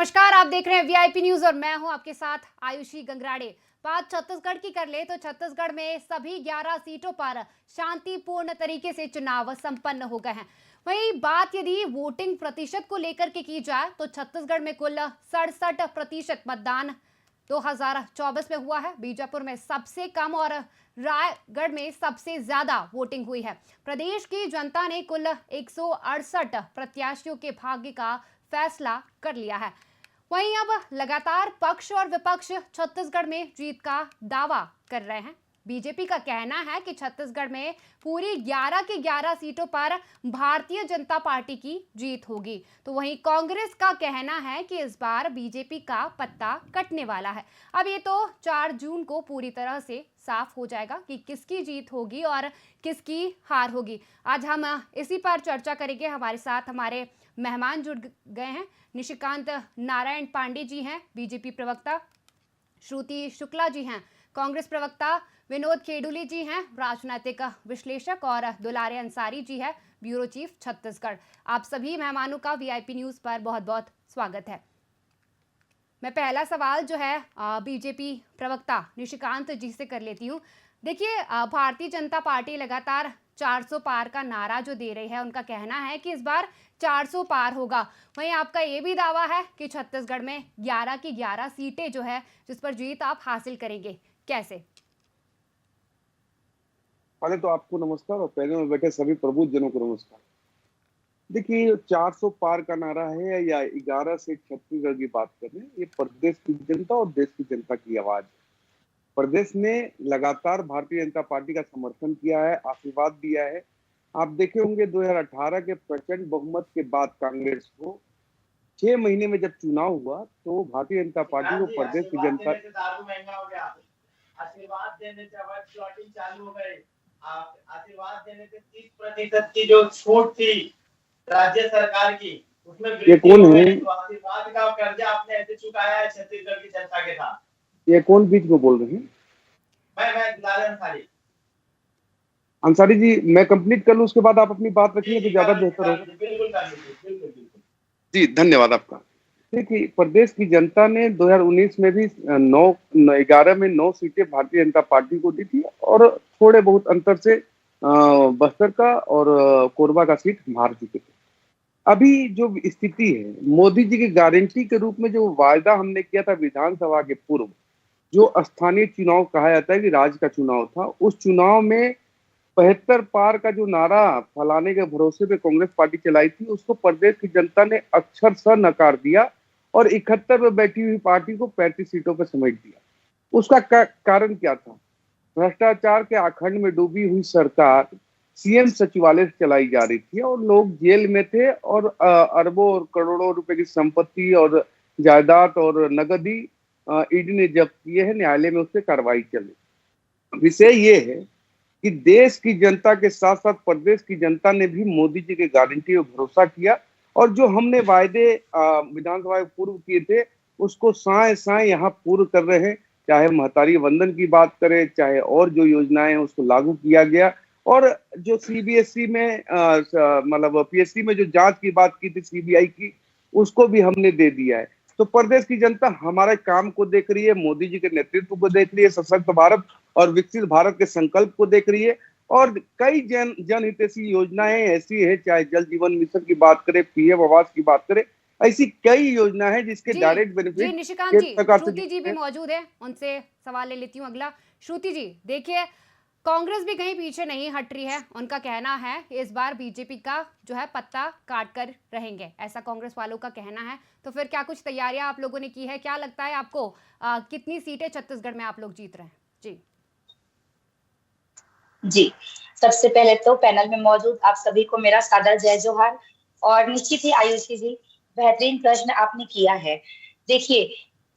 नमस्कार, आप देख रहे हैं वीआईपी न्यूज और मैं हूं आपके साथ आयुषी गंगराड़े। बात छत्तीसगढ़ की कर ले तो छत्तीसगढ़ में सभी 11 सीटों पर शांतिपूर्ण तरीके से चुनाव संपन्न हो गए हैं। वहीं बात यदि वोटिंग प्रतिशत को लेकर के की जाए तो छत्तीसगढ़ में कुल 67% मतदान 2024 में हुआ है। बीजापुर में सबसे कम और रायगढ़ में सबसे ज्यादा वोटिंग हुई है। प्रदेश की जनता ने कुल 168 प्रत्याशियों के भाग्य का फैसला कर लिया है। वहीं अब लगातार पक्ष और विपक्ष छत्तीसगढ़ में जीत का दावा कर रहे हैं। बीजेपी का कहना है कि छत्तीसगढ़ में पूरी 11 की 11 सीटों पर भारतीय जनता पार्टी की जीत होगी, तो वहीं कांग्रेस का कहना है कि इस बार बीजेपी का पत्ता कटने वाला है। अब ये तो 4 जून को पूरी तरह से साफ हो जाएगा कि किसकी जीत होगी और किसकी हार होगी। आज हम इसी पर चर्चा करेंगे। हमारे साथ हमारे मेहमान जुड़ गए हैं। निशिकांत नारायण पांडे जी हैं बीजेपी प्रवक्ता, श्रुति शुक्ला जी हैं कांग्रेस प्रवक्ता, विनोद खेडुली जी हैं राजनीतिक विश्लेषक और दुलारे अंसारी जी है ब्यूरो चीफ छत्तीसगढ़। आप सभी मेहमानों का वीआईपी न्यूज पर बहुत बहुत स्वागत है। मैं पहला सवाल जो है बीजेपी प्रवक्ता निशिकांत जी से कर लेती हूँ। देखिए, भारतीय जनता पार्टी लगातार 400 पार का नारा जो दे रही है, उनका कहना है कि इस बार 400 पार होगा। वहीं आपका ये भी दावा है कि छत्तीसगढ़ में 11 की 11 सीटें जो है जिस पर जीत आप हासिल करेंगे। कैसे? पहले तो आपको नमस्कार और पहले में बैठे सभी प्रबुद्ध जनों को नमस्कार। देखिए, 400 पार का नारा है या 11 से छत्तीसगढ़ की बात कर रहे हैं, ये प्रदेश की जनता और देश की जनता की आवाज है। प्रदेश ने लगातार भारतीय जनता पार्टी का समर्थन किया है, आशीर्वाद दिया है। आप देखे होंगे 2018 के प्रचंड बहुमत के बाद कांग्रेस को 6 महीने में जब चुनाव हुआ तो भारतीय जनता पार्टी को प्रदेश की जनता आशीर्वाद देने से अब प्लॉटिंग चालू हो गई। आशीर्वाद देने से 30% की जो छूट थी राज्य सरकार की, उसमें ये कौन है? तो आशीर्वाद का कर्जा आपने ऐसे चुकाया है छत्तीसगढ़ की जनता के साथ। ये कौन बीच में बोल रहे हैं? मैं दुलारे अंसारी। अंसारी जी, मैं कंप्लीट कर लूं, उसके बाद आप अपनी बात रखिए तो ज्यादा बेहतर होगा। बिल्कुल कर लीजिए, बिल्कुल। जी, धन्यवाद आपका। देखिए, प्रदेश की जनता ने 2019 में भी 11 में 9 सीटें भारतीय जनता पार्टी को दी थी और थोड़े बहुत अंतर से बस्तर का और कोरबा का सीट हार चुके थे। अभी जो स्थिति है, मोदी जी की गारंटी के रूप में जो वायदा हमने किया था विधानसभा के पूर्व, जो स्थानीय चुनाव कहा जाता है कि राज्य का चुनाव था, उस चुनाव में 75 पार का जो नारा फैलाने के भरोसे पे कांग्रेस पार्टी चलाई थी, उसको प्रदेश की जनता ने अक्षरशः नकार दिया और 71 में बैठी हुई पार्टी को 35 सीटों पर समेट दिया। उसका कारण क्या था? भ्रष्टाचार के आखंड में डूबी हुई सरकार सीएम सचिवालय से चलाई जा रही थी और लोग जेल में थे और अरबों और करोड़ों रुपए की संपत्ति और जायदाद और नगदी ईडी ने जब्त किए हैं। न्यायालय में उस पर कार्रवाई चल रही। विषय ये है कि देश की जनता के साथ साथ प्रदेश की जनता ने भी मोदी जी की गारंटी पर भरोसा किया और जो हमने वायदे विधानसभा पूर्व किए थे उसको साए साए यहाँ पूर्ण कर रहे हैं। चाहे महतारी वंदन की बात करें, चाहे और जो योजनाएं हैं उसको लागू किया गया और जो सीबीएसई में मतलब पीएससी में जो जांच की बात की थी सीबीआई की, उसको भी हमने दे दिया है। तो प्रदेश की जनता हमारे काम को देख रही है, मोदी जी के नेतृत्व को देख रही है, सशक्त भारत और विकसित भारत के संकल्प को देख रही है और कई जनहितैषी योजनाएं ऐसी है, चाहे जल जीवन मिशन की बात करें, पीएम आवास की बात करें, ऐसी कई योजना है जिसके डायरेक्ट बेनिफिट। जी निशिकांत जी, श्रुति जी भी मौजूद है, उनसे सवाल ले लेती हूँ अगला। श्रुति जी, देखिए कांग्रेस भी कहीं पीछे नहीं हट रही है। उनका कहना है इस बार बीजेपी का जो है पत्ता काट कर रहेंगे, ऐसा कांग्रेस वालों का कहना है। तो फिर क्या कुछ तैयारियां आप लोगों ने की है? क्या लगता है आपको कितनी सीटें छत्तीसगढ़ में आप लोग जीत रहे हैं? जी, सबसे पहले तो पैनल में मौजूद आप सभी को मेरा सादर जय जोहार। और निश्चित ही आयुषी जी, बेहतरीन प्रश्न आपने किया है। देखिए,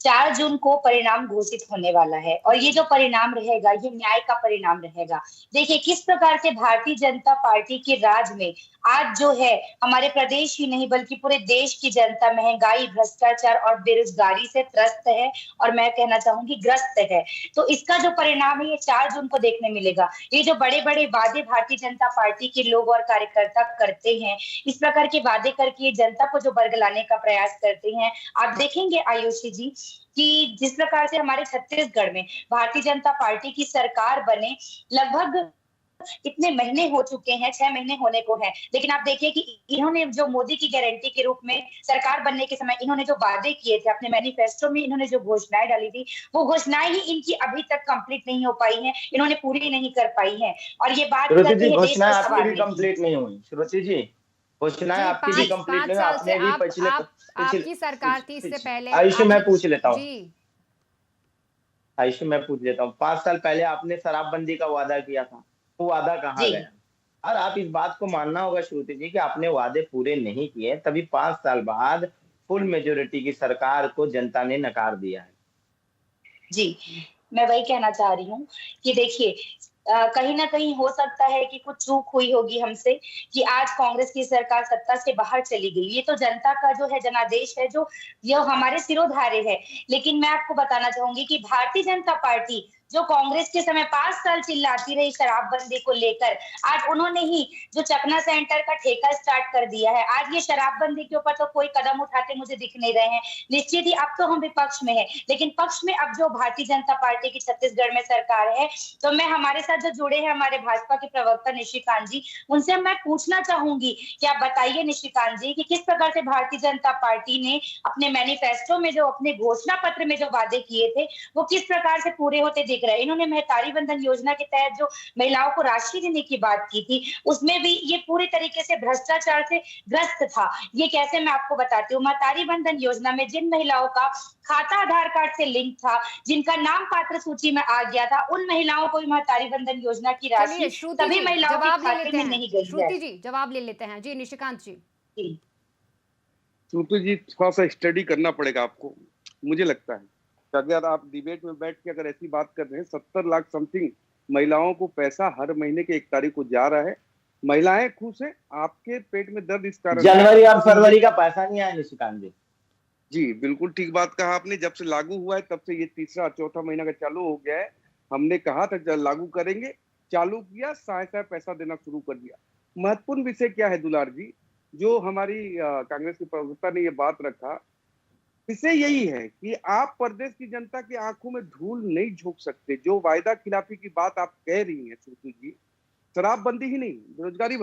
4 जून को परिणाम घोषित होने वाला है और ये जो परिणाम रहेगा ये न्याय का परिणाम रहेगा। देखिए किस प्रकार से भारतीय जनता पार्टी के राज में आज जो है हमारे प्रदेश ही नहीं बल्कि पूरे देश की जनता महंगाई, भ्रष्टाचार और बेरोजगारी से त्रस्त है और मैं कहना चाहूंगी ग्रस्त है। तो इसका जो परिणाम है ये 4 जून को देखने मिलेगा। ये जो बड़े बड़े वादे भारतीय जनता पार्टी के लोग और कार्यकर्ता करते हैं, इस प्रकार के वादे करके जनता को जो बरगलाने का प्रयास करते हैं, आप देखेंगे आयुषी जी कि जिस प्रकार से हमारे छत्तीसगढ़ में भारतीय जनता पार्टी की सरकार बने लगभग इतने महीने हो चुके हैं, 6 महीने होने को है, लेकिन आप देखिए कि इन्होंने जो मोदी की गारंटी के रूप में सरकार बनने के समय इन्होंने जो वादे किए थे अपने मैनिफेस्टो में, इन्होंने जो घोषणाएं डाली थी वो घोषणाएं ही इनकी अभी तक कंप्लीट नहीं हो पाई हैं, इन्होंने पूरी नहीं कर पाई हैं और ये बात श्रुति करती जी है देश घोषणाएं को आपकी भी संवारने की। कंप्लीट नहीं हुई। श्रुति जी घोषणाएं जी आपकी भी कंप्लीट पाँच नहीं हुई। साल से आपने भी आपकी सरकार थी इससे पहले आयुषी मैं पूछ लेता हूँ। जी आयुषी मैं पूछ लेता हूँ, 5 साल पहले आपने शराबबंदी का वादा किया था, वो वादा कहाँ जी गया? और आप इस बात को मानना होगा श्रुति जी कि आपने वादे पूरे नहीं किए, तभी 5 साल बाद फुल मेजोरिटी की सरकार को जनता ने नकार दिया है। जी मैं वही कहना चाह रही हूँ कि देखिए कहीं ना कहीं हो सकता है कि कुछ चूक हुई होगी हमसे कि आज कांग्रेस की सरकार सत्ता से बाहर चली गई। ये तो जनता का जो है जनादेश है, जो यह हमारे सिरोधार्य है। लेकिन मैं आपको बताना चाहूंगी कि भारतीय जनता पार्टी जो कांग्रेस के समय 5 साल चिल्लाती रही शराबबंदी को लेकर, आज उन्होंने ही जो चकना सेंटर का ठेका स्टार्ट कर दिया है। आज ये शराबबंदी के ऊपर तो कोई कदम उठाते मुझे दिख नहीं रहे हैं। निश्चित ही अब तो हम विपक्ष में है, लेकिन पक्ष में अब जो भारतीय जनता पार्टी की छत्तीसगढ़ में सरकार है, तो मैं हमारे साथ जो जुड़े हैं हमारे भाजपा के प्रवक्ता निशिकांत जी, उनसे मैं पूछना चाहूंगी कि आप बताइए निशिकांत जी कि किस प्रकार से भारतीय जनता पार्टी ने अपने मैनिफेस्टो में जो अपने घोषणा पत्र में जो वादे किए थे वो किस प्रकार से पूरे होते दिख रहे हैं। इन्होंने महतारी बंधन योजना के तहत जो महिलाओं को राशि देने की बात की थी उसमें भी ये पूरी तरीके से भ्रष्टाचार से ग्रस्त था। ये कैसे मैं आपको बताती हूँ। महतारी बंधन योजना में जिन महिलाओं का खाता आधार कार्ड से लिंक था, जिनका नाम पात्र सूची में आ गया था, उन महिलाओं को महतारी बंधन योजना की राशि सभी महिलाओं के खाते में नहीं गई है। श्रुति जी जवाब ले लेते हैं। जी निशिकांत जी। श्रुति जी थोड़ा सा स्टडी करना पड़ेगा आपको, मुझे लगता है। अगर आप डिबेट में बैठ के अगर ऐसी बात कर रहे हैं, 70 लाख समथिंग महिलाओं को पैसा हर महीने के 1 तारीख को जा रहा है, महिलाएं खुश हैं, आपके पेट में दर्द इस कारण जनवरी और फरवरी का पैसा नहीं आया निशिकांत जी। जी बिल्कुल ठीक बात कहा आपने। जब से लागू हुआ है तब से ये तीसरा चौथा महीना का चालू हो गया है। हमने कहा था जब लागू करेंगे, चालू किया, साय साय पैसा देना शुरू कर दिया। महत्वपूर्ण विषय क्या है दुलार जी, जो हमारी कांग्रेस के प्रवक्ता ने ये बात रखा, विषय यही है कि आप प्रदेश की जनता की आंखों में धूल नहीं झोंक सकते। जो वायदा खिलाफी की बात आप कह रही हैं श्रुति जी, शराबबंदी ही नहीं, बेरोजगारी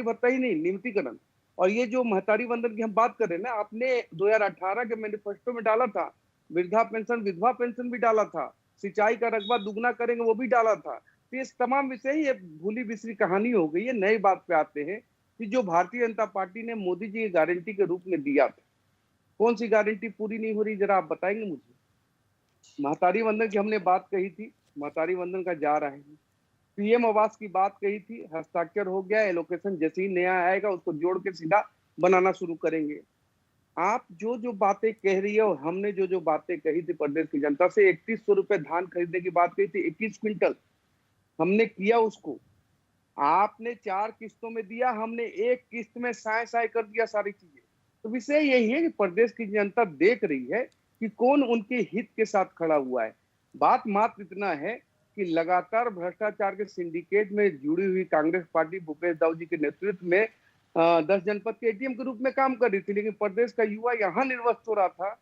भत्ता ही नहीं, नियमितीकरण, और ये जो महतारी बंधन की हम बात कर रहे हैं ना, आपने 2018 के मैनिफेस्टो में डाला था, वृद्धा पेंशन विधवा पेंशन भी डाला था, सिंचाई का रकबा दुगना करेंगे वो भी डाला था। तो ये तमाम विषय ही भूली बिसरी कहानी हो गई है। नई बात पे आते हैं कि जो भारतीय जनता पार्टी ने मोदी जी की गारंटी के रूप में दिया था, कौन सी गारंटी पूरी नहीं हो रही, जरा आप बताएंगे मुझे। महतारी बंधन की हमने बात कही थी, महतारी बंधन का जा रहा है। पीएम आवास की बात कही थी, हस्ताक्षर हो गया, एलोकेशन जैसे ही नया आएगा उसको जोड़ के सीधा बनाना शुरू करेंगे। आप जो जो बातें कह रही है और हमने जो जो बातें कही थी प्रदेश की जनता से, 3100 रुपए धान खरीदने की बात कही थी, 21 क्विंटल हमने किया उसको। आपने 4 किस्तों में दिया, हमने 1 किस्त में साय साय कर दिया सारी चीजें। तो विषय यही है कि प्रदेश की जनता देख रही है कि कौन उनके हित के साथ खड़ा हुआ है। बात मात्र इतना है कि लगातार भ्रष्टाचार के सिंडिकेट में जुड़ी हुई कांग्रेस पार्टी भूपेश दाऊ जी के नेतृत्व में 10 जनपद के एटीएम के रूप में काम कर रही थी, लेकिन प्रदेश का युवा यहाँ निर्वस्त हो रहा था।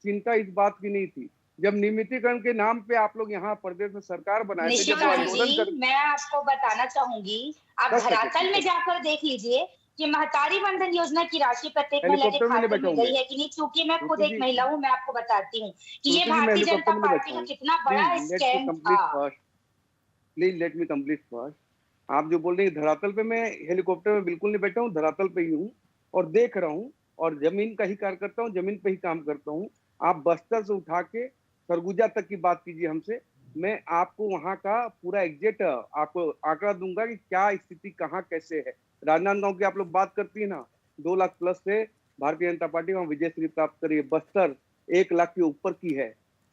चिंता इस बात की नहीं थी। जब नियमितीकरण के नाम पे आप लोग यहाँ प्रदेश में सरकार बनाए थे, जब आंदोलन कर, मैं आपको बताना चाहूंगी, आप धरातल में जाकर देख लीजिए कि महतारी बंधन योजना की राशि प्रत्येक महिला के खाते में गई है कि नहीं। चूंकि मैं खुद एक महिला हूँ, मैं आपको बताती हूँ कि ये भारतीय जनता पार्टी का कितना बड़ा स्कैम था। Please let me complete first. आप जो बोल रहे हैं धरातल पे, मैं हेलीकॉप्टर में बिल्कुल नहीं बैठा हूँ, धरातल पे ही हूँ और देख रहा हूँ और जमीन का ही कार्य करता हूँ, जमीन पे ही काम करता हूँ। आप बस्तर से उठा के सरगुजा तक की बात कीजिए हमसे, मैं आपको वहां का पूरा एग्जैक्ट आपको आंकड़ा दूंगा कि क्या स्थिति कहाँ कैसे है। राजनांदगांव की आप लोग बात करती है ना, 2 लाख प्लस से भारतीय जनता पार्टी वहां विजय श्री प्राप्त करी है। बस्तर 1 लाख के ऊपर की है।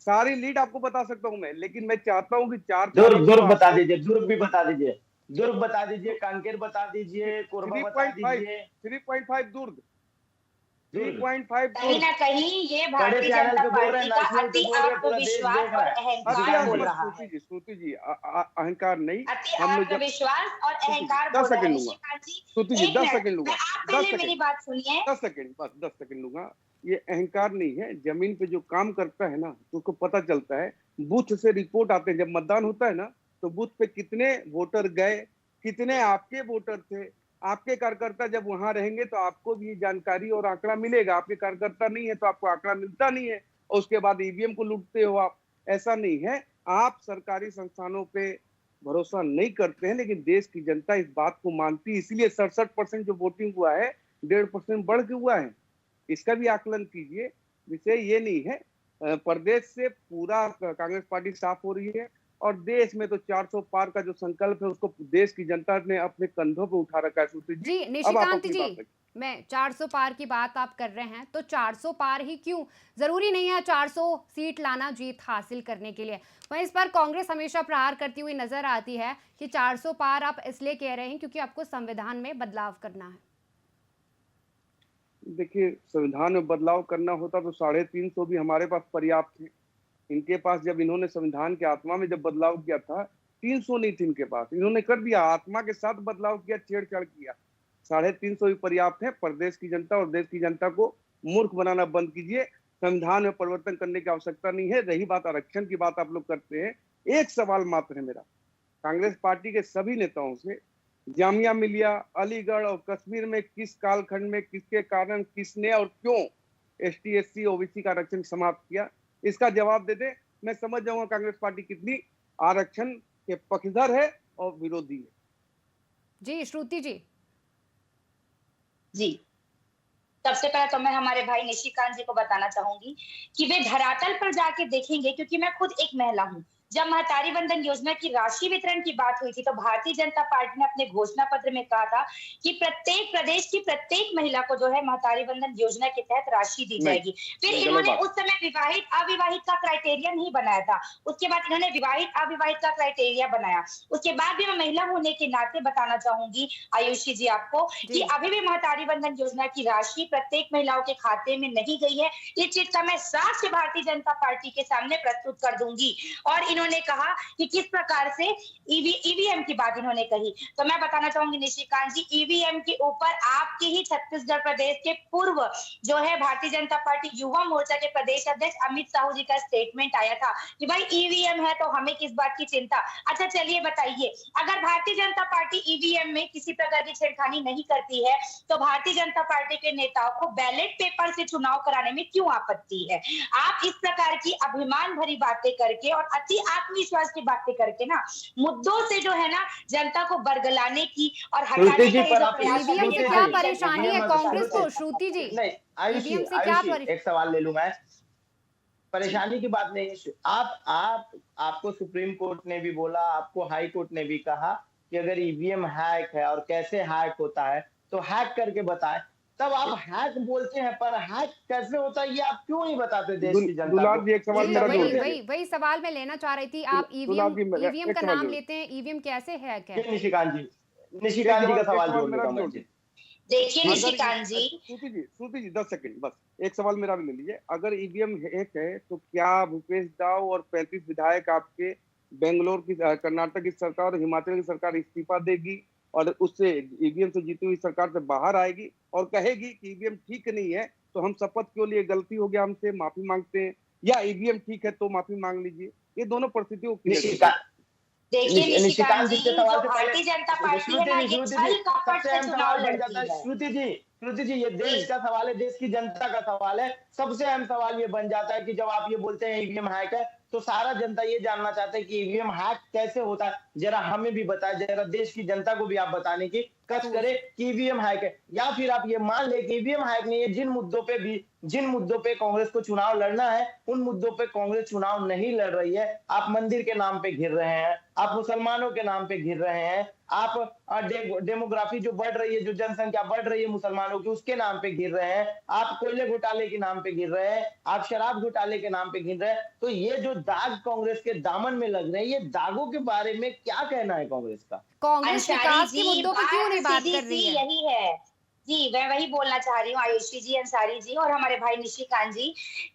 सारी लीड आपको बता सकता हूं मैं, लेकिन मैं चाहता हूं कि 4 दुर्ग तारीख को दुर्ग बता आपको दीजिए, दुर्ग भी बता दीजिए, दुर्ग बता दीजिए, कांकेर बता दीजिए, कोरबा बता 3.5 दीजिए। 3.5 दुर्ग, दुर्ग 3.5 कहीं ना दुर्ग। कहीं ये बड़े भारतीय चैनल जनता पे बोल रहे हैं, पार्टी का नेशनल पे अति बोल रहे हैं, पूरा देश आत्मविश्वास देख और रहा है। अहंकार अत्यात्म बोल बस रहा है। श्रुति जी अहंकार नहीं। अति हम लोग जब आत्मविश्वास और श्रुति जी अहंकार 10 बोल रहा है। सेकंड लूंगा, निशिकांत जी, श्रुति जी एक 10 मिनट, सेकंड मैं लूंगा, आप 10 पहले मेरी सेकंड, बात सुनिए। 10 सेकंड, बस 10 सेकंड लूंगा। ये अहंकार नहीं है, जमीन पे जो काम करता है ना तो उसको पता चलता है। बूथ से रिपोर्ट आते हैं, जब मतदान होता है ना तो बूथ पे कितने वोटर गए, कितने आपके वोटर थे, आपके कार्यकर्ता जब वहां रहेंगे तो आपको भी जानकारी और आंकड़ा मिलेगा। आपके कार्यकर्ता नहीं है तो आपको आंकड़ा मिलता नहीं है, और उसके बाद ईवीएम को लूटते हो आप। ऐसा नहीं है, आप सरकारी संस्थानों पे भरोसा नहीं करते हैं, लेकिन देश की जनता इस बात को मानती है, इसीलिए 67% जो वोटिंग हुआ है 1.5% बढ़ के हुआ है। इसका भी आकलन कीजिए। विषय ये नहीं है। प्रदेश से पूरा कांग्रेस पार्टी साफ हो रही है, और देश में तो 400 पार का जो संकल्प है उसको देश की जनता ने अपने कंधों पे उठा रखा है। सूत्री जी, जी अब आप निशिकांत अपनी जी, बात रखिए। मैं 400 पार की बात आप कर रहे हैं तो 400 पार ही क्यों? जरूरी नहीं है 400 सीट लाना जीत हासिल करने के लिए। वहीं इस पर कांग्रेस हमेशा प्रहार करती हुई नजर आती है कि 400 पार आप इसलिए कह रहे हैं क्योंकि आपको संविधान में बदलाव करना है। देखिए, संविधान में बदलाव करना होता तो 350 भी हमारे पास पर्याप्त थे। इनके पास जब इन्होंने संविधान की आत्मा में जब बदलाव किया था 300 नहीं थी इनके पास, इन्होंने कर दिया, आत्मा के साथ बदलाव किया, छेड़छाड़ किया। 350 भी पर्याप्त है। प्रदेश की जनता और देश की जनता को मूर्ख बनाना बंद कीजिए। संविधान में परिवर्तन करने की आवश्यकता नहीं है। रही बात आरक्षण की, बात आप लोग करते हैं, एक सवाल मात्र है मेरा कांग्रेस पार्टी के सभी नेताओं से। जामिया मिलिया, अलीगढ़ और कश्मीर में किस कालखंड में, किसके कारण, किसने और क्यों एसटी एससी ओबीसी का आरक्षण समाप्त किया, इसका जवाब दे दे। मैं समझ जाऊंगा कांग्रेस पार्टी कितनी आरक्षण के पक्षधर है और विरोधी है। जी श्रुति जी। जी, सबसे पहले तो मैं हमारे भाई निशिकांत जी को बताना चाहूंगी कि वे धरातल पर जाके देखेंगे, क्योंकि मैं खुद एक महिला हूं। जब महतारी वंदन योजना की राशि वितरण की बात हुई थी तो भारतीय जनता पार्टी ने अपने घोषणा पत्र में कहा था कि प्रत्येक प्रदेश की प्रत्येक महिला को जो है महतारी वंदन योजना के तहत राशि दी जाएगी। फिर इन्होंने उस समय विवाहित अविवाहित का क्राइटेरिया नहीं बनाया था, उसके बाद इन्होंने विवाहित अविवाहित का क्राइटेरिया बनाया। उसके बाद भी मैं महिला होने के नाते बताना चाहूंगी आयुषी जी आपको कि अभी भी महतारी वंदन योजना की राशि प्रत्येक महिलाओं के खाते में नहीं गई है। इस चीज का मैं साफ से भारतीय जनता पार्टी के सामने प्रस्तुत कर दूंगी। और इन्होंने कहा कि किस प्रकार से ईवीएम की बात इन्होंने कही, तो मैं बताना चाहूंगी निशिकांत जी, ईवीएम के ऊपर आपके ही छत्तीसगढ़ प्रदेश के पूर्व जो है भारतीय जनता पार्टी युवा मोर्चा के प्रदेश अध्यक्ष अमित साहू जी का स्टेटमेंट आया था कि भाई ईवीएम है तो हमें किस बात की चिंता। अच्छा चलिए बताइए, अगर भारतीय जनता पार्टी ईवीएम में किसी प्रकार की छेड़खानी नहीं करती है तो भारतीय जनता पार्टी के नेताओं को बैलेट पेपर से चुनाव कराने में क्यों आपत्ति है? आप इस प्रकार की अभिमान भरी बातें करके और अति आत्मविश्वास की बातें करके ना मुद्दों से जो है ना जनता को बरगलाने की और हटाने का ये जो प्रयास ईवीएम से क्या परेशानी है कांग्रेस को श्रुति जी? नहीं आयुषी, ईवीएम से क्या एक सवाल ले लूं मैं। परेशानी की बात नहीं है। आपको सुप्रीम कोर्ट ने भी बोला, आपको हाई कोर्ट ने भी कहा कि अगर ईवीएम हैक है और कैसे हैक होता है तो हैक करके बताएं। तब आप हैक बोलते हैं, पर हैक कैसे होता है ये आप क्यों नहीं बताते देश की जनता को? जी, एक सवाल मेरा वही सवाल मैं लेना चाह रही थी। आप ईवीएम का नाम लेते हैं, ईवीएम कैसे हैक है? निशिकांत जी का सवाल जोड़ लेता हूं। देखिए निशिकांत जी, श्रुति जी 10 सेकंड बस, एक सवाल मेरा भी ले लीजिए। अगर ईवीएम हैक है तो क्या भूपेश दाव और 35 विधायक आपके बेंगलोर की, कर्नाटक की सरकार और हिमाचल की सरकार इस्तीफा देगी और उससे ईवीएम से जीती हुई सरकार से बाहर आएगी और कहेगी कि ईवीएम ठीक नहीं है तो हम शपथ क्यों लिए, गलती हो गया हमसे, माफी मांगते हैं, या ईवीएम ठीक है तो माफी मांग लीजिए? ये दोनों परिस्थितियों को देखिए निशिकांत जी, जो भारतीय जनता पार्टी है ना, ये छल कपट से चुनाव लड़ती है। श्रुति जी, ये देश का सवाल है, देश की जनता का सवाल है। सबसे अहम सवाल ये बन जाता है कि जब आप ये बोलते हैं ईवीएम हैक है तो सारा जनता ये जानना चाहता है कि ईवीएम हैक कैसे होता है। जरा हमें भी बताएं, जरा देश की जनता को भी आप बताने की कस करे कि ईवीएम हैक है, या फिर आप ये मान ले कि ईवीएम हैक नहीं है, जिन मुद्दों पे कांग्रेस को चुनाव लड़ना है उन मुद्दों पे कांग्रेस चुनाव नहीं लड़ रही है। आप मंदिर के नाम पे घिर रहे हैं, आप मुसलमानों के नाम पे घिर रहे हैं, आप डेमोग्राफी जो बढ़ रही है, जो जनसंख्या बढ़ रही है मुसलमानों की, उसके नाम पे घिर रहे हैं, आप कोयले घोटाले के नाम पे घिर रहे हैं, आप शराब घोटाले के नाम पे घिर रहे हैं। तो ये जो दाग कांग्रेस के दामन में लग रहे हैं, ये दागों के बारे में क्या कहना है कांग्रेस का? कांग्रेस अंसारी विकास के जी, मुद्दों पे क्यों नहीं बात कर रही है? यही है जी, मैं वही बोलना चाह रही हूँ आयुषी जी, अंसारी जी और हमारे भाई निशिकांत जी,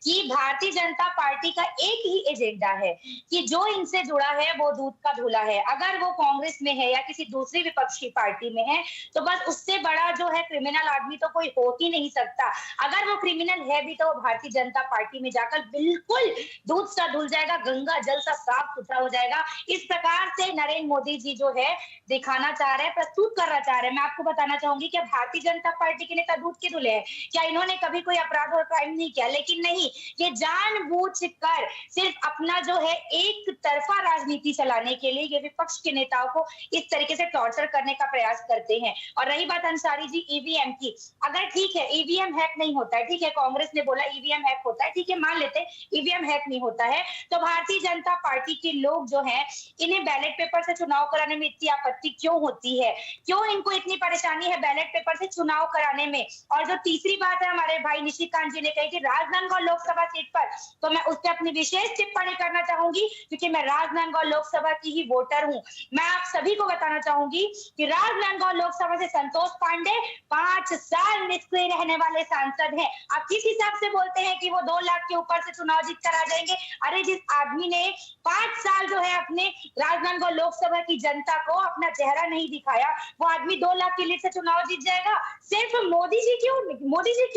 कि भारतीय जनता पार्टी का एक ही एजेंडा है कि जो इनसे जुड़ा है वो दूध का धुला है। अगर वो कांग्रेस में है या किसी दूसरी विपक्षी पार्टी में है तो बस उससे बड़ा जो है क्रिमिनल आदमी तो कोई हो ही नहीं सकता। अगर वो क्रिमिनल है भी तो वो भारतीय जनता पार्टी में जाकर बिल्कुल दूध सा धुल जाएगा, गंगा जल सा साफ सुथरा हो जाएगा। इस प्रकार से नरेंद्र मोदी जी जो है दिखाना चाह रहे हैं, प्रस्तुत करना चाह रहे हैं। मैं आपको बताना चाहूंगी कि भारतीय जनता पार्टी के नेता दूध के धुले हैं क्या? इन्होंने कभी कोई अपराध और क्राइम नहीं किया, लेकिन नहीं, ये जानबूझकर सिर्फ अपना जो है एक तरफा राजनीति चलाने के लिए ये विपक्ष के नेताओं को इस तरीके से टॉर्चर करने का प्रयास करते हैं। और रही बात अंसारी जी ईवीएम की, अगर ठीक है ईवीएम हैक नहीं होता है, ठीक है कांग्रेस ने बोला ईवीएम हैक होता है, ठीक है मान लेते ईवीएम हैक नहीं होता है, तो भारतीय जनता पार्टी के लोग जो है इन्हें बैलेट पेपर से चुनाव कराने में इतनी आपत्ति क्यों होती है? क्यों इनको इतनी परेशानी है बैलेट पेपर से चुनाव कराने में? और जो तीसरी बात है हमारे भाई निशिकांत जी ने कही कि राजनांदगांव लोकसभा सीट पर, तो मैं उस पर अपनी विशेष टिप्पणी करना चाहूंगी क्योंकि मैं राजनांदगांव लोकसभा की ही वोटर हूं। मैं आप सभी को बताना चाहूंगी कि राजनांदगांव लोकसभा से संतोष पांडे 5 साल निष्क्रिय रहने वाले सांसद हैं। आप किस हिसाब से बोलते हैं कि वो 2 लाख के ऊपर से चुनाव जीत कर आ जाएंगे? अरे जिस आदमी ने 5 साल जो है अपने राजनांदगांव लोकसभा की जनता को अपना चेहरा नहीं दिखाया, वो आदमी 2 लाख की लीड से चुनाव जीत जाएगा? सिर्फ मोदी जी के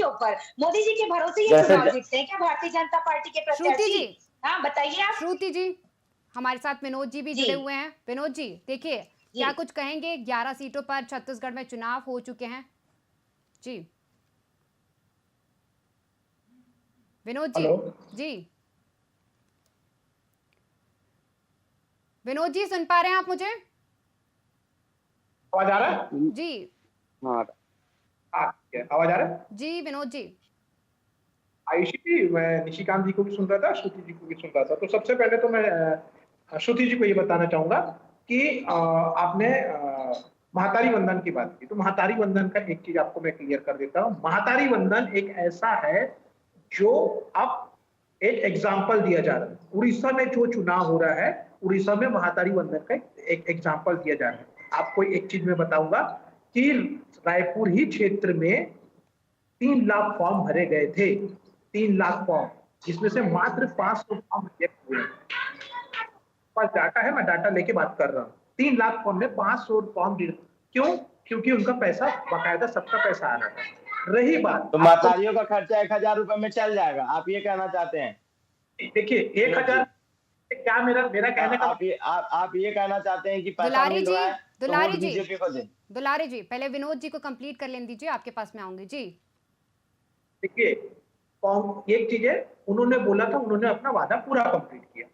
ऊपर, मोदी जी के भरोसे ये चुनाव जीतते हैं क्या भारतीय जनता पार्टी के प्रत्याशी? हाँ बताइए आप। श्रुति जी, हमारे साथ विनोद जी भी जुड़े हुए हैं। विनोद जी देखिए, क्या कुछ कहेंगे? 11 सीटों पर छत्तीसगढ़ में चुनाव हो चुके हैं जी। विनोद जी जी, विनोद जी सुन पा रहे हैं आप मुझे? आवाज आ रहा है? जी हाँ आवाज आ रहा है जी विनोद जी। आयुषी जी, मैं निशिकांत जी को भी सुन रहा था, श्रुति जी को भी सुन रहा था। तो सबसे पहले तो मैं श्रुति जी को ये बताना चाहूंगा कि आपने महातारी वंदन की बात की, तो महातारी वंदन का एक चीज आपको मैं क्लियर कर देता हूँ। महातारी वंदन एक ऐसा है जो अब एक एग्जाम्पल दिया जा रहा है। उड़ीसा में जो चुनाव हो रहा है, उड़ीसा में महातारी वंदन का एक एग्जाम्पल दिया जा रहा है। आपको एक चीज मैं बताऊंगा कि रायपुर ही क्षेत्र में 3 लाख फॉर्म भरे गए थे, 3 लाख फॉर्म, जिसमें से मात्र 500 फॉर्म रिजेक्ट हुए। पास डाटा है, मैं डाटा लेके बात कर रहा हूँ। 3 लाख फॉर्म में 500 फॉर्म, क्यों? क्योंकि उनका पैसा बकायदा सबका पैसा आ रहा है। रही बात तो मातारियों का खर्चा 1000 रुपए में चल जाएगा, आप ये कहना चाहते हैं? देखिए 1000 क्या मेरा कहने का आप ये कहना चाहते हैं कि पैसा दुलारी मिल जी, रहा है दुलारी तो जी, बीजेपी को दें? दुलारी जी पहले विनोद जी को कंप्लीट कर लेने दीजिए, आपके पास में आऊंगी जी। देखिए एक चीज है, उन्होंने बोला था, उन्होंने अपना वादा पूरा कंप्लीट किया।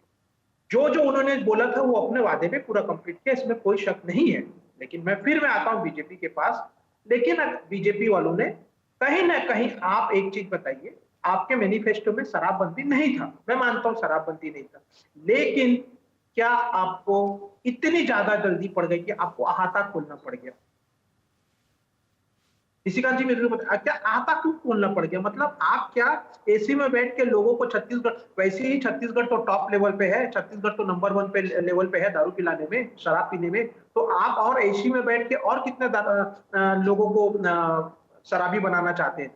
जो उन्होंने बोला था वो अपने वादे पे पूरा कंप्लीट किया, इसमें कोई शक नहीं है। लेकिन मैं आता हूं बीजेपी के पास। लेकिन बीजेपी वालों ने कहीं ना कहीं, आप एक चीज बताइए, आपके मैनिफेस्टो में शराबबंदी नहीं था, मैं मानता हूं शराबबंदी नहीं था, लेकिन क्या आपको इतनी ज्यादा जल्दी पड़ गई कि आपको अहाता खोलना पड़ गया? निशिकांत जी मेरे को बताया, क्या अहाता क्यों खोलना पड़ गया? मतलब आप क्या एसी में बैठ के लोगों को छत्तीसगढ़, वैसे ही छत्तीसगढ़ तो टॉप लेवल पे है, छत्तीसगढ़ तो नंबर 1 पे लेवल पे है दारू पिलाने में, शराब पीने में, तो आप और एसी में बैठ के और कितने लोगों को शराबी बनाना चाहते हैं?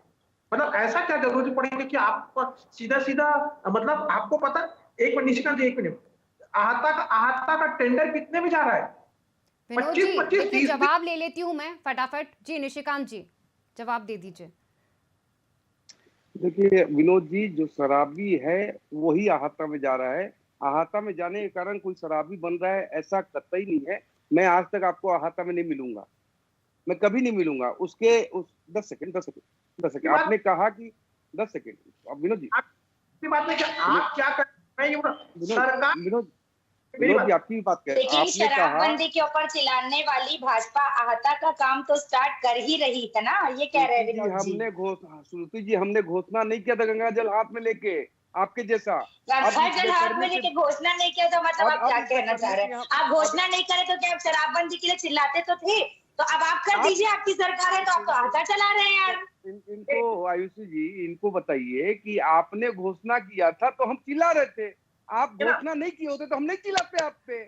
मतलब ऐसा क्या जरूरत पड़ेगी कि आप सीधा मतलब आपको पता, एक मिनट निशिकांत जी, 1 मिनट, अहाता का टेंडर कितने में जा रहा है? विनोद जी देखिए, जवाब ले लेती हूँ मैं फटाफट जी। निशिकांत जी जवाब दे दीजिए। देखिए विनोद जी, जो शराबी है वही अहाता में जा रहा है। अहाता में जाने के कारण कोई शराबी बन रहा है ऐसा कतई नहीं है। मैं आज तक आपको अहाता में नहीं मिलूंगा, मैं कभी नहीं मिलूंगा। उसके 10 सेकंड आपने कहा कि 10 सेकंड। अब विनोद जी बात में आप क्या कर रहे हैं? सरकार विनोद जी आपकी भी बात कह लेकिन आपने कहा शराबबंदी के ऊपर चिल्लाने वाली भाजपा आहता का काम तो स्टार्ट कर ही रही है ना, ये कह रहे हैं श्रुति जी विनोद जी। हमने घोषणा श्रुति जी हमने घोषणा नहीं किया था गंगा जल हाथ में लेके आपके जैसा। अब गंगा इस जल हाथ में बेशर्मी लेके के घोषणा नहीं किया तो मतलब आप क्या इस कहना चाह बेशर्मी रहे के हैं? यहाँ आप घोषणा नहीं करे तो क्या आप शराबबंदी के लिए चिल्लाते तो थे? तो अब आप कर आप दीजिए, आपकी सरकार है तो आप तो आहता चला रहे हैं यार। इनको आयुषी जी इनको बताइए कि आपने घोषणा किया था तो हम चिल्ला रहे थे, आप घोषणा नहीं किए होते तो हम नहीं चिल्लाते आप पे।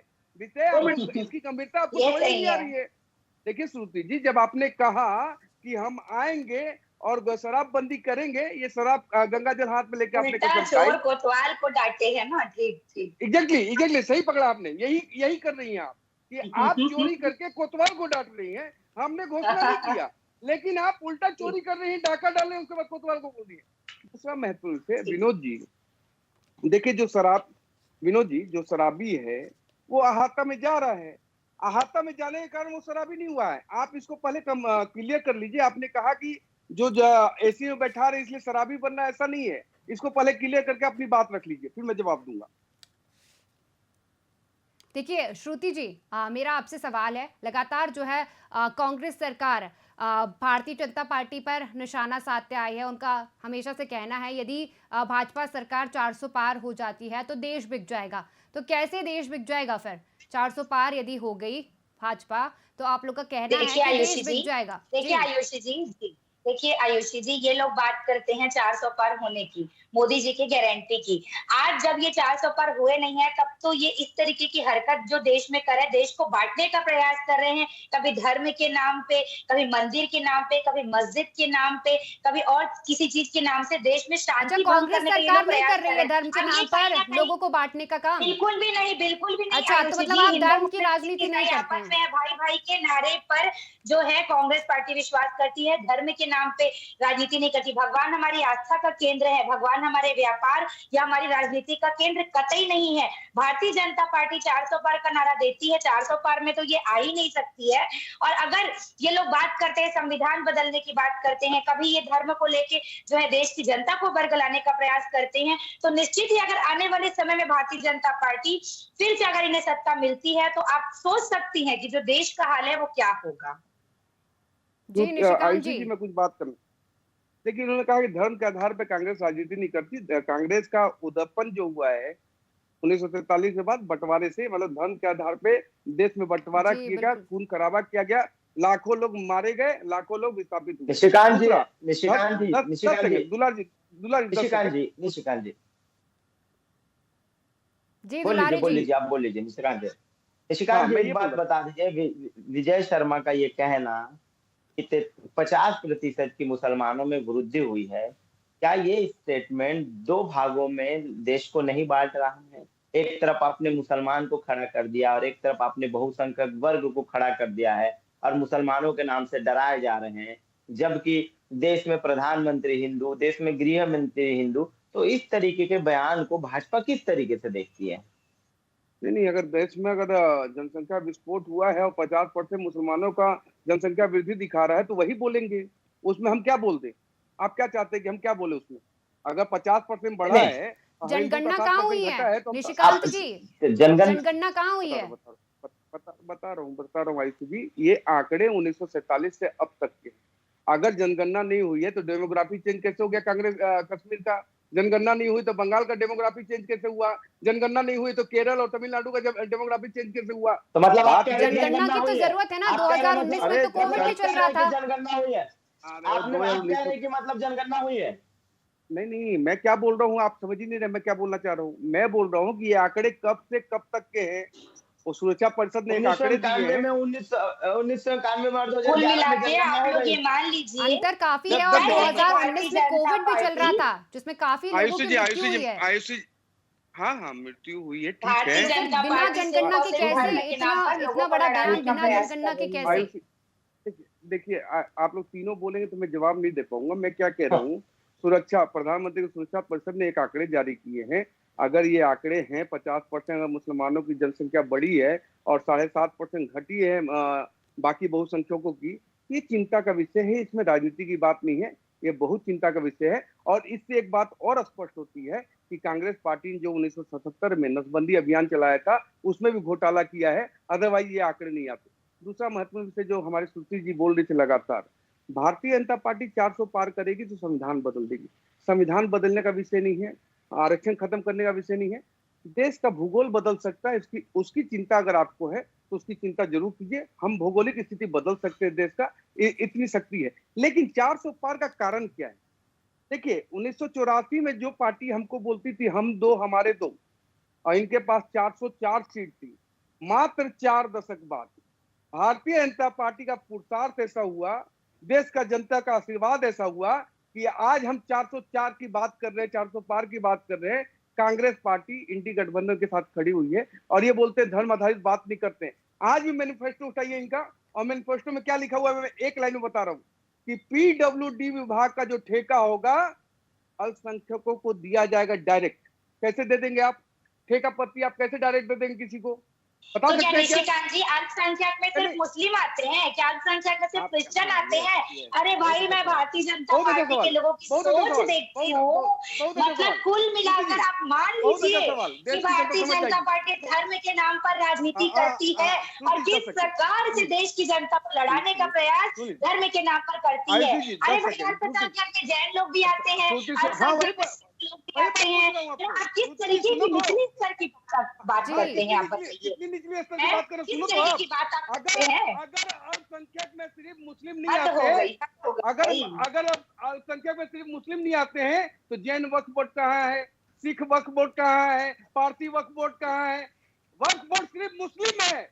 विषय हमें इसकी गंभीरता आपको ये समझ में सही नहीं आ है। रही है। देखिए श्रुति जी जब आपने कहा कि हम आएंगे और शराबबंदी करेंगे, ये शराब गंगा जल हाथ में लेके आपने उल्टा कसम खाई। चोर कोतवाल को डांटे है ना। ठीक ठीक। एग्जैक्टली सही पकड़ा आपने। यही कर रही हैं आप कि आप चोरी करके कोतवाल को डांट रही हैं। हमने घोषणा नहीं किया लेकिन आप उल्टा चोरी कर रही हैं, डाका डाल रहे हैं, उसके बाद कोतवाल को बोल दिए। दूसरा महत्वपूर्ण है विनोद जी, देखिए विनोद जी जो शराबी है वो अहाता में जा रहा है, अहाता में जाने के कारण वो शराबी नहीं हुआ है। आप इसको पहले क्लियर कर लीजिए। आपने कहा कि जो एसी में बैठा रहे इसलिए शराबी बनना, ऐसा नहीं है। इसको पहले क्लियर करके अपनी बात रख लीजिए, फिर मैं जवाब दूंगा। देखिए श्रुति जी, मेरा आपसे सवाल है, लगातार जो है कांग्रेस सरकार भारतीय जनता पार्टी पर निशाना साधते आई है। उनका हमेशा से कहना है यदि भाजपा सरकार 400 पार हो जाती है तो देश बिक जाएगा। तो कैसे देश बिक जाएगा फिर? 400 पार यदि हो गई भाजपा तो आप लोग का कहना है देखिए कि आयुषी देश जी, बिक जाएगा। देखिए आयुषी जी, देखिए आयुषी जी, ये लोग बात करते हैं 400 पार होने की, मोदी जी की गारंटी की। आज जब ये 400 पार हुए नहीं है तब तो ये इस तरीके की हरकत जो देश में करे, देश को बांटने का प्रयास कर रहे हैं। कभी धर्म के नाम पे, कभी मंदिर के नाम पे, कभी मस्जिद के नाम पे, कभी और किसी चीज के नाम से देश में अच्छा, शांति भंग कांग्रेस करने का ये सरकार लोग नहीं प्रयास कर रही कर है रहे हैं। धर्म के अब ये नाम कहीं पर ना कहीं लोगों को बांटने का काम? बिल्कुल भी नहीं, बिल्कुल भी नहीं अच्छा, तो आयुषी मतलब जी। आप हिंदू धर्म की मुस्लिम राजनीति सिख नहीं ईसाई करते आपस हैं? में है, भाई भाई के नारे पर जो है कांग्रेस पार्टी विश्वास करती है। धर्म के नाम पे राजनीति नहीं करती। भगवान हमारी आस्था का केंद्र है, भगवान हमारे व्यापार या हमारी राजनीति का केंद्र कतई नहीं है। भारतीय जनता पार्टी 400 पार का नारा देती है, 400 पार में तो ये आ ही नहीं सकती है। और अगर ये लोग बात करते हैं संविधान बदलने की, बात करते हैं, कभी ये धर्म को लेके जो है देश की जनता को बरगलाने का प्रयास करते हैं, तो निश्चित ही अगर आने वाले समय में भारतीय जनता पार्टी फिर से अगर इन्हें सत्ता मिलती है तो आप सोच सकती हैं कि जो देश का हाल है वो क्या होगा। जी निशिकांत आयुषी जी। जी मैं कुछ बात करूं। देखिए उन्होंने कहा कि धर्म के आधार पर कांग्रेस राजनीति नहीं करती। कांग्रेस का उदयपन जो हुआ है 1943 के बाद बंटवारे से, मतलब धर्म के आधार पे देश में बंटवारा जी, किया गया, बिल्कुल। खून खराबा किया गया, लाखों लोग मारे गए, लाखों लोग विस्थापित हुए। निशिकांत जी, दूसरा, निशिकांत जी, दस निशिकांत जी, सेकंड, दुलार जी 10 निशिकांत सेकंड। जी, निशिकांत जी, जी बोल दुलारी जी। लीजिए, आप बोल लीजिए निशिकांत जी। हाँ, निशिकांत जी मैं एक ये बात बोल बता दीजिए, विजय शर्मा का ये कहना कि 50% की मुसलमानों में वृद्धि हुई है, क्या ये स्टेटमेंट दो भागों में देश को नहीं बांट रहा है? एक तरफ आपने मुसलमान को खड़ा कर दिया और एक तरफ आपने बहुसंख्यक वर्ग को खड़ा कर दिया है और मुसलमानों के नाम से डराए जा रहे हैं, जबकि देश में प्रधानमंत्री हिंदू, देश में गृह मंत्री हिंदू। तो इस तरीके के बयान को भाजपा किस तरीके से देखती है? नहीं, अगर देश में अगर जनसंख्या विस्फोट हुआ है और 50% मुसलमानों का जनसंख्या वृद्धि दिखा रहा है तो वही बोलेंगे। उसमें हम क्या बोल दें? आप क्या चाहते हैं कि हम क्या बोले उसमें? अगर 50% बढ़ा नहीं, है और हिंदू जनगणना का कहाँ हुई 7% घटा है है तो हम निशिकांत जी? जनगणना कहाँ हुई है? बता रहा हूँ आयुषी जी, ये आंकड़े 1947 से अब तक के। अगर जनगणना नहीं हुई है तो डेमोग्राफी चेंज कैसे हो गया कांग्रेस कश्मीर का? जनगणना नहीं हुई तो बंगाल का डेमोग्राफी चेंज कैसे हुआ? जनगणना नहीं हुई तो केरल और तमिलनाडु का डेमोग्राफी चेंज कैसे हुआ? तो मतलब आप बात कह रहे हैं जनगणना की तो हुई है? जरूरत है ना, आप कह रहे हैं 2019 में अरे तो कोविड भी चल रहा था। जनगणना हुई है? आप कह रहे हैं कि मतलब जनगणना हुई है? नहीं, मैं क्या बोल रहा हूँ आप समझ ही नहीं रहे मैं क्या बोलना चाह रहा हूँ। मैं बोल रहा हूँ कि ये आंकड़े कब से कब तक के हैं। वो सुरक्षा परिषद ने एक आंकड़े दिए हैं। 1991 में और कुल 2011 मिला में के जनगणना आप हो लोग गई। ये मान लीजिए अंतर काफी जब है और तक 2019 में कोविड भी चल रहा पार्टी- था जिसमें काफी लोगों की मृत्यु हुई है। आयुषी हाँ मृत्यु हुई है, ठीक भारतीय है। जनता बिना पार्टी जनगणना के सिर्फ और सिर्फ धर्म कैसे के नाम पर लोगों इतना को बड़ा लड़ाने बयान का बिना प्रयास जनगणना कर के रही है। कैसे? आयुषी देखिए आप लोग तीनों बोलेंगे तो मैं जवाब नहीं दे पाऊंगा। मैं क्या कह रहा हूँ, प्रधानमंत्री की सुरक्षा परिषद ने एक आंकड़े जारी किए हैं। अगर ये आंकड़े हैं 50% अगर मुसलमानों की जनसंख्या बढ़ी है और 7.5% घटी है बाकी बहुसंख्यकों की, ये चिंता का विषय है। इसमें राजनीति की बात नहीं है, ये बहुत चिंता का विषय है। और इससे एक बात और स्पष्ट होती है कि कांग्रेस पार्टी ने जो 1977 में नसबंदी अभियान चलाया था उसमें भी घोटाला किया है, अदरवाइज ये आंकड़े नहीं आते। दूसरा महत्वपूर्ण विषय जो हमारे श्रुति जी बोल रही थी लगातार, भारतीय जनता पार्टी 400 पार करेगी तो संविधान बदल देगी। संविधान बदलने का विषय नहीं है, आरक्षण खत्म करने का विषय नहीं है, देश का भूगोल बदल सकता है, इसकी उसकी चिंता अगर आपको है तो उसकी चिंता जरूर कीजिए। हम भौगोलिक स्थिति बदल सकते हैं, देश का इतनी शक्ति है। लेकिन 400 पार का कारण क्या है? देखिए 1984 में जो पार्टी हमको बोलती थी हम दो हमारे दो, और इनके पास 404 सीट थी, मात्र 4 दशक बाद भारतीय जनता पार्टी का पुरुषार्थ ऐसा हुआ, देश का जनता का आशीर्वाद ऐसा हुआ कि आज हम 404 की बात कर रहे हैं, 400 पार की बात कर रहे हैं। कांग्रेस पार्टी इंडी गठबंधन के साथ खड़ी हुई है और ये बोलते हैं धर्म आधारित बात नहीं करते हैं। आज भी मैनिफेस्टो उठाइए इनका, और मैनिफेस्टो में क्या लिखा हुआ है मैं एक लाइन में बता रहा हूँ कि पीडब्ल्यूडी विभाग का जो ठेका होगा अल्पसंख्यकों को दिया जाएगा डायरेक्ट। कैसे दे देंगे आप ठेका पत्ती? आप कैसे डायरेक्ट दे देंगे किसी को? बता तो क्या सकते हैं क्या? निशिकांत जी अल्पसंख्यक में सिर्फ मुस्लिम आते हैं क्या? अल्पसंख्यक में सिर्फ क्रिश्चियन आते हैं? अरे भाई मैं भारतीय जनता पार्टी के लोगों की सोच देखती हूँ, मतलब कुल मिलाकर आप मान लीजिए कि भारतीय जनता पार्टी धर्म के नाम पर राजनीति करती है और किस प्रकार से देश की जनता को लड़ाने का प्रयास धर्म के नाम पर करती है। अरे भाई अल्पसंख्यक में जैन लोग भी आते हैं, अल्पसंख्यक लोग भी आते हैं, तो आप किस तरीके की निचली स्तर की बात करते हैं? आप बताइए किस तरीके की बात आप करते हैं? अगर अल्पसंख्यक में सिर्फ मुस्लिम नहीं आते, अगर अल्पसंख्यक में सिर्फ मुस्लिम नहीं आते हैं तो जैन वक्फ बोर्ड कहाँ है, सिख वक्फ बोर्ड कहाँ है, पारसी वक्फ बोर्ड कहाँ है? वक्फ बोर्ड सिर्फ मुस्लिम है,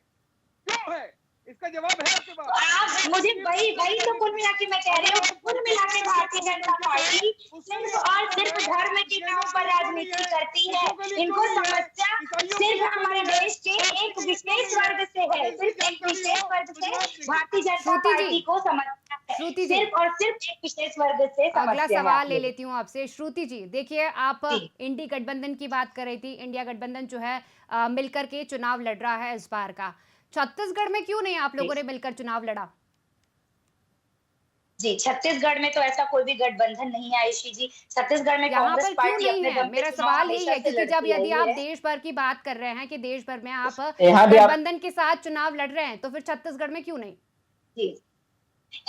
क्यों है? इसका जवाब है आपके पास? आप मुझे वही तो कुल मिला के मैं कह रही हूँ, कुल मिला के भारतीय जनता पार्टी सिर्फ और सिर्फ धर्म के नाम पर राजनीति करती है। इनको समस्या सिर्फ हमारे देश के एक विशेष वर्ग से है, सिर्फ एक विशेष वर्ग से भारतीय जनता पार्टी को समस्या है, सिर्फ और सिर्फ एक विशेष वर्ग से। अगला सवाल ले लेती हूँ आपसे श्रुति जी। देखिए आप इंडी गठबंधन की बात कर रही थी, इंडिया गठबंधन जो है मिलकर के चुनाव लड़ रहा है इस बार का। छत्तीसगढ़ में क्यों नहीं आप लोगों ने मिलकर चुनाव लड़ा? जी छत्तीसगढ़ में तो ऐसा कोई भी गठबंधन नहीं है आयुषी जी। छत्तीसगढ़ में कांग्रेस पार्टी अपने दम पे मेरा सवाल यही है, क्योंकि जब यदि आप देश भर की बात कर रहे हैं कि देश भर में आप गठबंधन के साथ चुनाव लड़ रहे हैं, तो फिर छत्तीसगढ़ में क्यों नहीं? जी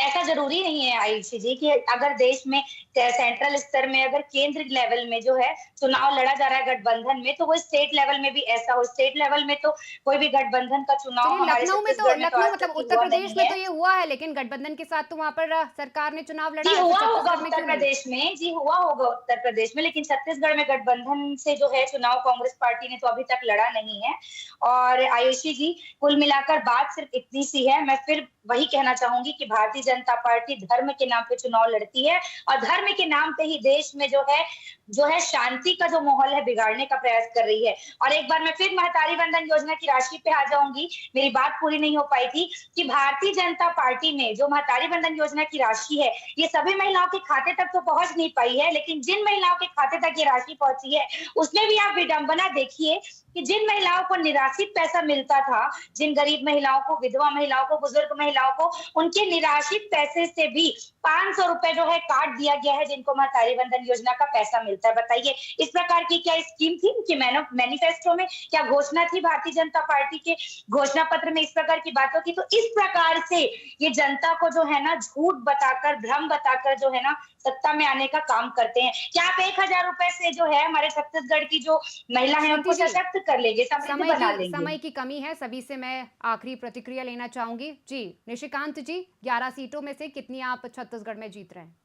ऐसा जरूरी नहीं है आयुषी जी कि अगर देश में सेंट्रल स्तर में अगर केंद्र लेवल में जो है चुनाव लड़ा जा रहा है गठबंधन में, तो वो स्टेट लेवल में भी ऐसा हो। स्टेट लेवल में तो कोई भी गठबंधन का चुनाव लखनऊ में तो मतलब उत्तर प्रदेश में तो ये हुआ है, लेकिन गठबंधन के साथ तो वहाँ पर सरकार ने चुनाव लड़ा है। हुआ होगा उत्तर प्रदेश में, जी हुआ होगा उत्तर प्रदेश में, लेकिन छत्तीसगढ़ में गठबंधन से जो है चुनाव कांग्रेस पार्टी ने तो अभी तक लड़ा नहीं है। और आयुषी जी कुल मिलाकर बात सिर्फ इतनी सी है, मैं फिर वही कहना चाहूंगी कि भारतीय जनता पार्टी धर्म के नाम पे चुनाव लड़ती है और धर्म के नाम पे ही देश में जो है शांति का जो माहौल है बिगाड़ने का प्रयास कर रही है। और एक बार मैं फिर महतारी वंदन योजना की राशि पे आ जाऊंगी, मेरी बात पूरी नहीं हो पाई थी कि भारतीय जनता पार्टी में जो महतारी वंदन योजना की राशि है ये सभी महिलाओं के खाते तक तो पहुंच नहीं पाई है, लेकिन जिन महिलाओं के खाते तक ये राशि पहुंची है उसमें भी आप विडंबना देखिए कि जिन महिलाओं को निराश्रित पैसा मिलता था, जिन गरीब महिलाओं को, विधवा महिलाओं को, बुजुर्ग महिलाओं को, उनके निराश्रित पैसे से भी 500 रुपए जो है काट दिया गया है जिनको महतारी वंदन योजना का पैसा मिलता है। बताइए इस प्रकार की क्या स्कीम थी कि मैनिफेस्टो में, क्या घोषणा थी भारतीय जनता पार्टी के घोषणा पत्र में इस प्रकार की बातों की? तो इस प्रकार से ये जनता को जो है ना झूठ बताकर, भ्रम बताकर जो है ना सत्ता में आने का काम करते हैं। क्या आप 1000 रुपए से जो है हमारे छत्तीसगढ़ की जो महिला है उनको सशक्त कर लेंगे, समृद्ध बना लेंगे? समय की कमी है, सभी से मैं आखिरी प्रतिक्रिया लेना चाहूंगी। जी निशिकांत जी, 11 सीटों में से कितनी आप छत्तीसगढ़ में जीत रहे हैं?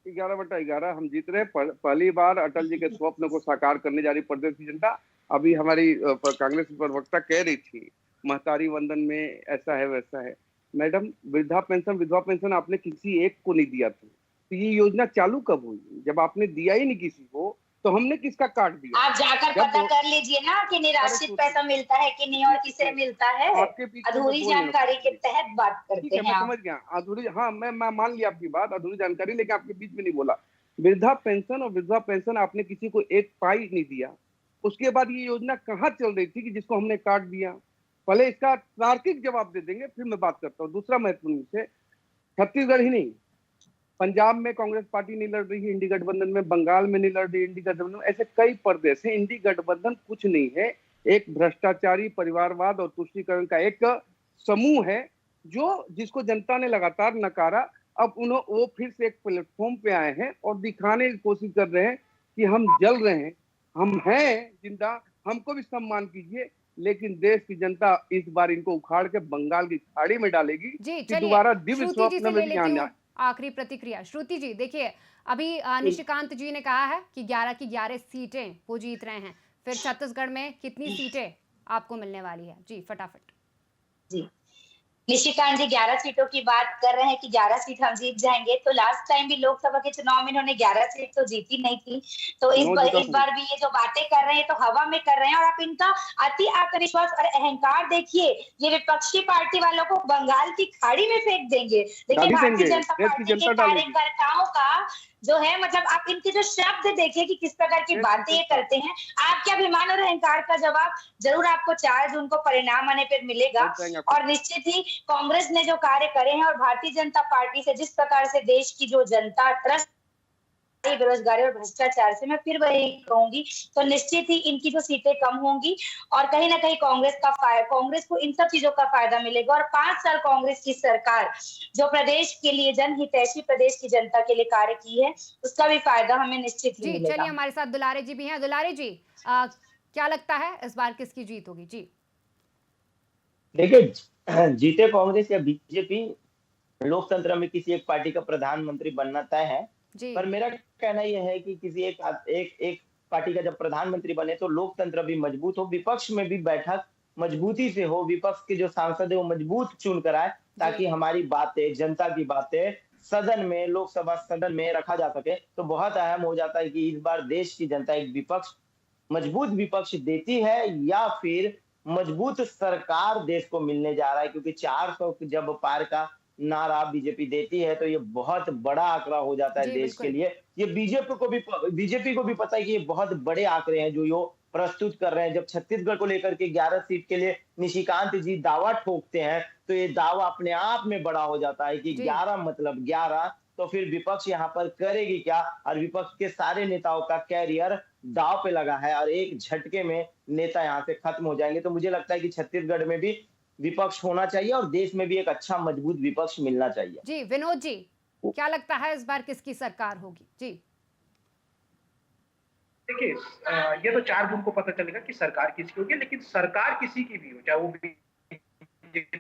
11/11 हम जीत रहे हैं। पहली बार अटल जी के स्वप्न को साकार करने जा रही प्रदेश की जनता। अभी हमारी कांग्रेस प्रवक्ता कह रही थी महतारी वंदन में ऐसा है वैसा है। मैडम वृद्धा पेंशन, विधवा पेंशन आपने किसी एक को नहीं दिया था, तो ये योजना चालू कब हुई? जब आपने दिया ही नहीं किसी को तो हमने किसका काट दिया? आप जाकर पता कर लीजिए ना कि निराश्रित पैसा मिलता है कि नहीं और किसे मिलता है। अधूरी जानकारी के तहत बात करते हैं। मैं समझ गया अधूरी, हाँ मैं मान लिया आपकी बात, अधूरी जानकारी, लेकिन आपके बीच में नहीं बोला। वृद्धा पेंशन और विधवा पेंशन आपने किसी को एक पाई नहीं दिया। उसके बाद ये योजना कहाँ चल रही थी कि जिसको हमने काट दिया? पहले इसका तार्किक जवाब दे देंगे, फिर मैं बात करता हूँ। दूसरा महत्वपूर्ण विषय, छत्तीसगढ़ ही नहीं पंजाब में कांग्रेस पार्टी नहीं लड़ रही है इंडी गठबंधन में, बंगाल में नहीं लड़ रही है इंडी गठबंधन में, ऐसे कई प्रदेश हैं। इंडी गठबंधन कुछ नहीं है, एक भ्रष्टाचारी, परिवारवाद और तुष्टीकरण का एक समूह है जो जिसको जनता ने लगातार नकारा। अब वो फिर से एक प्लेटफॉर्म पे आए हैं और दिखाने की कोशिश कर रहे हैं कि हम जल रहे हैं, हम हैं जिंदा, हमको भी सम्मान कीजिए। लेकिन देश की जनता इस बार इनको उखाड़ के बंगाल की खाड़ी में डालेगी जी। कि दोबारा दिव्य श्रुति जी से स्वप्न ले में भी लेती हूँ आना। आखिरी प्रतिक्रिया। श्रुति जी देखिए, अभी निशिकांत जी ने कहा है कि 11 की 11 सीटें वो जीत रहे हैं, फिर छत्तीसगढ़ में कितनी सीटें आपको मिलने वाली है? जी फटाफट। जी, निशिकांत जी 11 सीटों की बात कर रहे हैं कि 11 सीट हम जीत जाएंगे। तो लास्ट टाइम भी लोकसभा के चुनाव में इन्होंने 11 सीट तो जीती नहीं थी। तो इस बार भी ये जो बातें कर रहे हैं तो हवा में कर रहे हैं। और आप इनका अति आत्मविश्वास और अहंकार देखिए, ये विपक्षी पार्टी वालों को बंगाल की खाड़ी में फेंक देंगे। देखिए भारतीय जनता पार्टी के कार्यकर्ताओं का जो है, मतलब आप इनके जो शब्द देखिए कि किस प्रकार की बातें ये करते हैं। आपके अभिमान और अहंकार का जवाब जरूर आपको 4 जून को परिणाम आने पर मिलेगा। और निश्चित ही कांग्रेस ने जो कार्य करे हैं और भारतीय जनता पार्टी से जिस प्रकार से देश की जो जनता त्रस्त बेरोजगारी और भ्रष्टाचार से, मैं फिर वही कहूंगी, तो निश्चित ही इनकी जो सीटें कम होंगी और कहीं ना कहीं कांग्रेस को इन सब चीजों का फायदा मिलेगा। और 5 साल कांग्रेस की सरकार जो प्रदेश के लिए जनहितैषी, प्रदेश की जनता के लिए कार्य की है, उसका भी फायदा हमें निश्चित ही मिलेगा। चलिए, हमारे साथ दुलारे जी भी हैं। दुलारे जी, क्या लगता है इस बार किसकी जीत होगी? जी देखिए, जीते कांग्रेस या बीजेपी, लोकतंत्र में किसी एक पार्टी का प्रधानमंत्री बनना तय है। पर मेरा कहना यह है कि किसी एक पार्टी का जब प्रधानमंत्री बने तो लोकतंत्र भी मजबूत हो, विपक्ष में भी बैठक मजबूती से हो, विपक्ष के जो सांसद है वो मजबूत चुन कर आए, ताकि हमारी बातें, जनता की बातें सदन में, लोकसभा सदन में रखा जा सके। तो बहुत अहम हो जाता है कि इस बार देश की जनता एक विपक्ष, मजबूत विपक्ष देती है या फिर मजबूत सरकार देश को मिलने जा रहा है। क्योंकि 400 जब पार का नारा बीजेपी देती है तो ये बहुत बड़ा आंकड़ा हो जाता है देश के लिए। ये बीजेपी को भी पता है कि ये बहुत बड़े आंकड़े हैं जो ये प्रस्तुत कर रहे हैं। जब छत्तीसगढ़ को लेकर के 11 सीट के लिए निशिकांत जी दावा ठोकते हैं तो ये दावा अपने आप में बड़ा हो जाता है कि 11 मतलब 11। तो फिर विपक्ष यहाँ पर करेगी क्या? और विपक्ष के सारे नेताओं का कैरियर दाव पे लगा है और एक झटके में नेता यहाँ से खत्म हो जाएंगे। तो मुझे लगता है कि छत्तीसगढ़ में भी विपक्ष होना चाहिए और देश में भी एक अच्छा मजबूत विपक्ष मिलना चाहिए। जी विनोद जी, क्या लगता है इस बार किसकी सरकार होगी? जी देखिए, ये तो 4 जून को पता चलेगा कि सरकार किसकी होगी। लेकिन सरकार किसी की भी हो, चाहे वो बीजेपी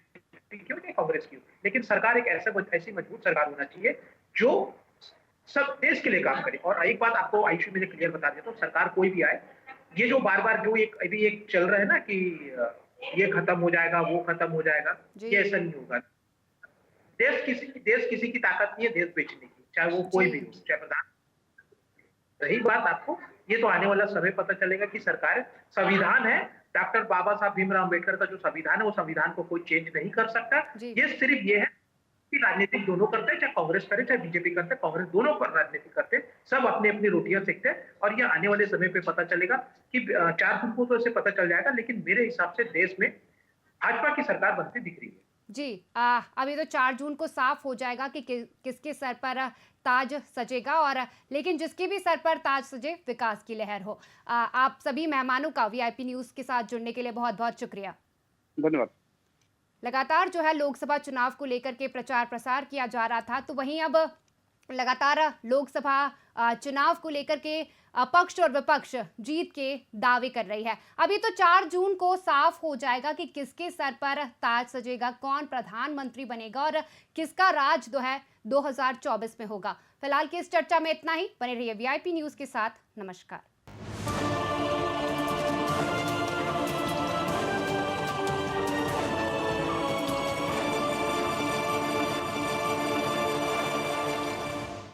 की हो या कांग्रेस की हो, लेकिन सरकार एक ऐसी मजबूत सरकार होना चाहिए जो सब देश के लिए काम करे। और एक बात आपको आयुषी में क्लियर बता देता हूँ, सरकार कोई भी आए, ये जो बार-बार जो अभी एक चल रहा है ना कि ये खत्म हो जाएगा, वो खत्म हो जाएगा, ये ऐसा नहीं होगा। देश किसी की ताकत नहीं है देश बेचने की, चाहे वो कोई भी हो, चाहे प्रधान। रही बात आपको, ये तो आने वाला समय पता चलेगा कि सरकार, संविधान है, डॉक्टर बाबा साहब भीमराव अम्बेडकर का जो संविधान है, वो संविधान को कोई चेंज नहीं कर सकता। ये सिर्फ ये है कि राजनीतिक दोनों करते हैं, चाहे कांग्रेस करे चाहे बीजेपी करते, कांग्रेस दोनों पर राजनीति करते, सब अपनी अपनी रोटियां सेकते हैं। और ये आने वाले समय पे पता चलेगा कि 4 जून को तो इसे पता चल जाएगा, लेकिन मेरे हिसाब से देश में भाजपा की सरकार बनती दिख रही है। जी अभी तो 4 जून को साफ हो जाएगा कि किसके सर पर ताज सजेगा, और लेकिन जिसके भी सर पर ताज सजे, विकास की लहर हो। आप सभी मेहमानों का वीआईपी न्यूज़ के साथ जुड़ने के लिए बहुत बहुत शुक्रिया। धन्यवाद। लगातार जो है लोकसभा चुनाव को लेकर के प्रचार प्रसार किया जा रहा था, तो वहीं अब लगातार लोकसभा चुनाव को लेकर के पक्ष और विपक्ष जीत के दावे कर रही है। अभी तो 4 जून को साफ हो जाएगा कि किसके सर पर ताज सजेगा, कौन प्रधानमंत्री बनेगा और किसका राज जो है 2024 में होगा। फिलहाल की इस चर्चा में इतना ही। बने रहिए वीआईपी न्यूज़ के साथ। नमस्कार।